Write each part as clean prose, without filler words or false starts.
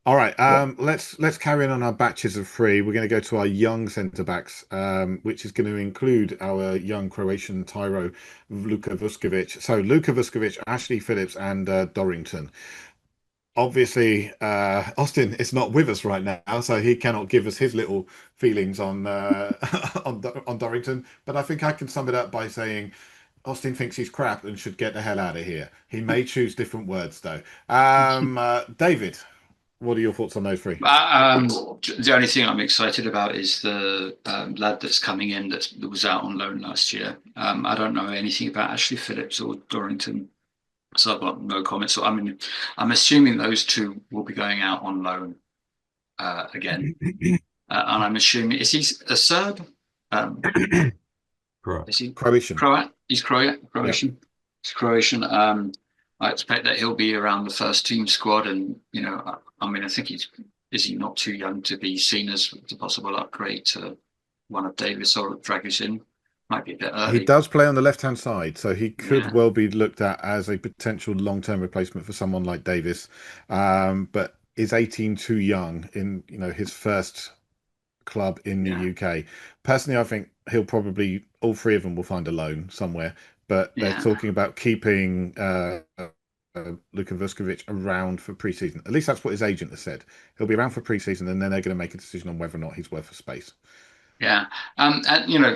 All right, What? let's carry on our batches of three. We're going to go to our young centre backs, which is going to include our young Croatian tyro, Luka Vuskovic. So Luka Vuskovic, Ashley Phillips, and Dorrington. Obviously, Austin is not with us right now, so he cannot give us his little feelings on on Dorrington. But I think I can sum it up by saying Austin thinks he's crap and should get the hell out of here. He may choose different words though. David, what are your thoughts on those three? The only thing I'm excited about is the lad that's coming in that was out on loan last year. I don't know anything about Ashley Phillips or Dorrington, so I've got no comments. So I mean, I'm assuming those two will be going out on loan again, and I'm assuming is he a Serb? Um, Correct. is he Croatian. Croat? He's Yeah. Croatian. He's Croatian. I expect that he'll be around the first team squad, and I mean, I think he's is he not too young to be seen as the possible upgrade to one of Davis or Dragusin? Might be a bit He early. does play on the left-hand side, so he could Yeah, well be looked at as a potential long-term replacement for someone like Davis. But is 18 too young in, his first club in the yeah, UK? Personally, I think he'll probably all three of them will find a loan somewhere, but they're yeah, talking about keeping Luka Vuskovic around for pre-season. At least that's what his agent has said. He'll be around for pre-season, and then they're going to make a decision on whether or not he's worth a space. yeah. And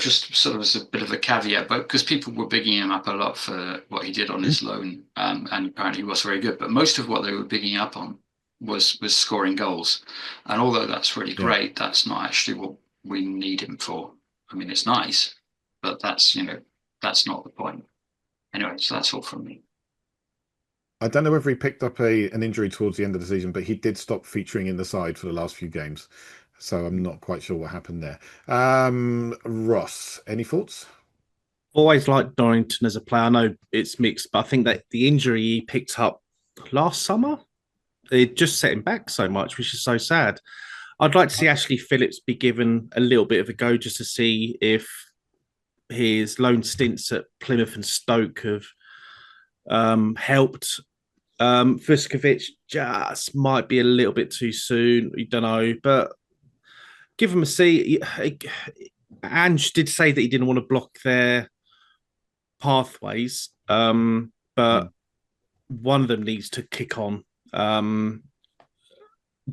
just sort of as a bit of a caveat, but because people were bigging him up a lot for what he did on his loan, and apparently he was very good. But most of what they were bigging up on was scoring goals. And although that's really Yeah. great, that's not actually what we need him for. I mean, it's nice, but that's not the point. Anyway, so that's all from me. I don't know whether he picked up an injury towards the end of the season, but he did stop featuring in the side for the last few games. So I'm not quite sure what happened there. Ross, any thoughts? Always liked Dorrington as a player. I know it's mixed, but I think that the injury he picked up last summer, it just set him back so much, which is so sad. I'd like to see Ashley Phillips be given a little bit of a go just to see if his loan stints at Plymouth and Stoke have helped. Vuskovic just might be a little bit too soon. We don't know, but give him a see. Ange did say that he didn't want to block their pathways, but Mm. one of them needs to kick on.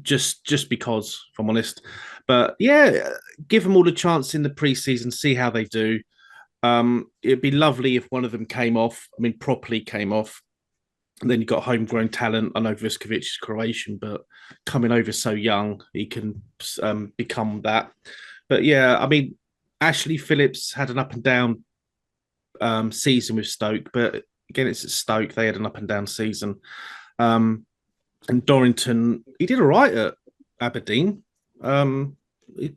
Just because, if I'm honest. But yeah, give them all the chance in the preseason, see how they do. It'd be lovely if one of them came off. I mean, properly came off. And then you've got homegrown talent. I know Vuskovic is Croatian, but coming over so young, he can become that. But yeah, I mean, Ashley Phillips had an up and down season with Stoke, but again, it's at Stoke. They had an up and down season. Um, and Dorrington, he did all right at Aberdeen. Um, he-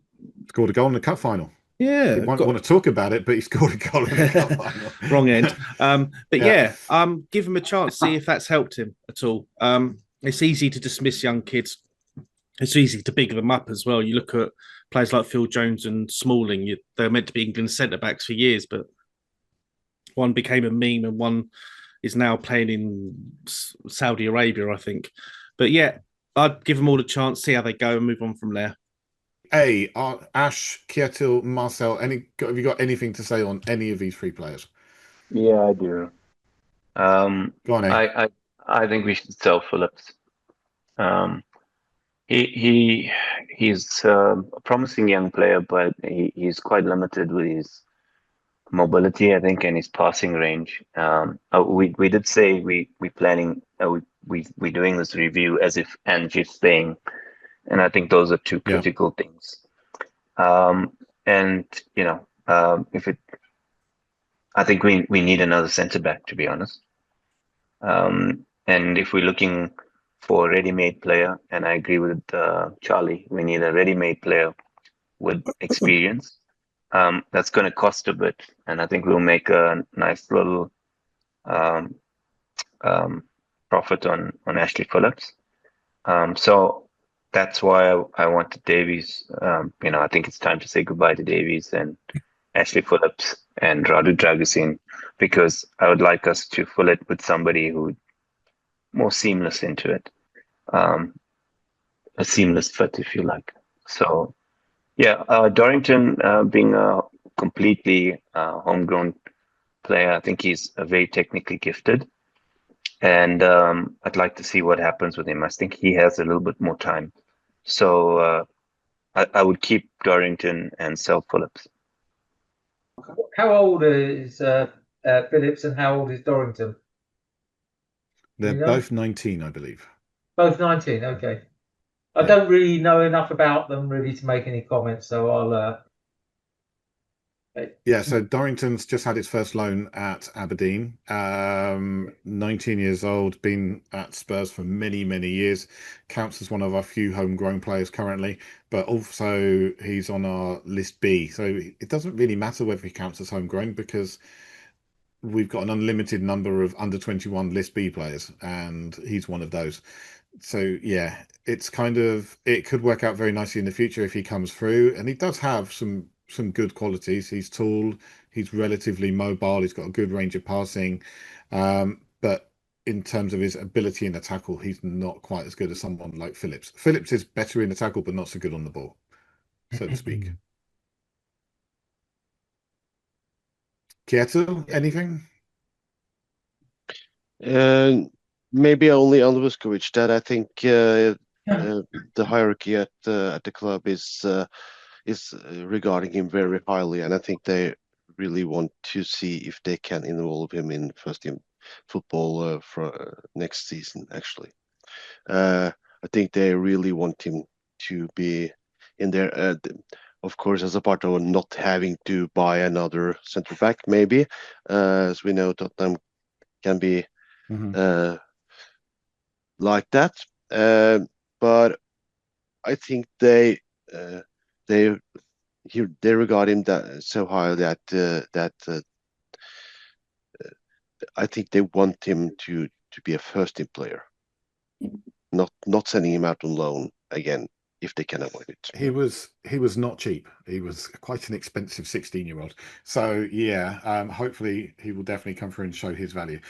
Scored a goal in the cup final. He yeah, won't got want to talk about it, but he scored a goal in the cup final. wrong end. But Yeah. yeah, give him a chance, see if that's helped him at all. It's easy to dismiss young kids. It's easy to big them up as well. You look at players like Phil Jones and Smalling. They're meant to be England centre backs for years, but one became a meme and one is now playing in Saudi Arabia, I think. But yeah, I'd give them all a chance, see how they go, and move on from there. Ash, Kjetil, Marcel, have you got anything to say on any of these three players? Yeah, I do. Um, Go on, A. I I think we should sell Phillips. Um, he's a promising young player, but he's quite limited with his mobility, I think, and his passing range. We did say we planning we doing this review as if Ange is staying, and I think those are two Yeah. critical things. Um, and if it, I think we need another centre back, to be honest. And if we're looking for a ready-made player, and I agree with Charlie, we need a ready-made player with experience. That's going to cost a bit, and I think we'll make a nice little um, um, profit on Ashley Phillips. So that's why I wanted Davies. I think it's time to say goodbye to Davies and Ashley Phillips and Radu Dragusin, because I would like us to fill it with somebody who more seamless into it. Um, a seamless fit, if you like. So yeah, Dorrington being a completely homegrown player, I think he's very technically gifted, and I'd like to see what happens with him. I think he has a little bit more time, so I would keep Dorrington and sell Phillips. How old is Phillips and how old is Dorrington? They're You know? both 19, I believe. Both 19. Okay. I Yeah. don't really know enough about them really to make any comments, so I'll. Yeah, so Dorrington's just had his first loan at Aberdeen. 19 years old, been at Spurs for many, many years. Counts as one of our few homegrown players currently, but also he's on our list B. So it doesn't really matter whether he counts as homegrown because we've got an unlimited number of under 21 list B players, and he's one of those. So yeah, it's kind of, it could work out very nicely in the future if he comes through, and he does have some good qualities. He's tall, he's relatively mobile, he's got a good range of passing, but in terms of his ability in the tackle, he's not quite as good as someone like Phillips. Phillips is better in the tackle, but not so good on the ball, so to speak. Kjetil, anything? Maybe only on Vuskovic that I think the hierarchy at the club is regarding him very highly, and I think they really want to see if they can involve him in first team football for next season. Actually, I think they really want him to be in there. Of course, as a part of not having to buy another centre back, maybe, as we know, Tottenham can be like that. But I think they regard him that so high that I think they want him to be a first team player, not sending him out on loan again if they can avoid it. He was not cheap. He was quite an expensive 16-year-old. So yeah, hopefully he will definitely come through and show his value.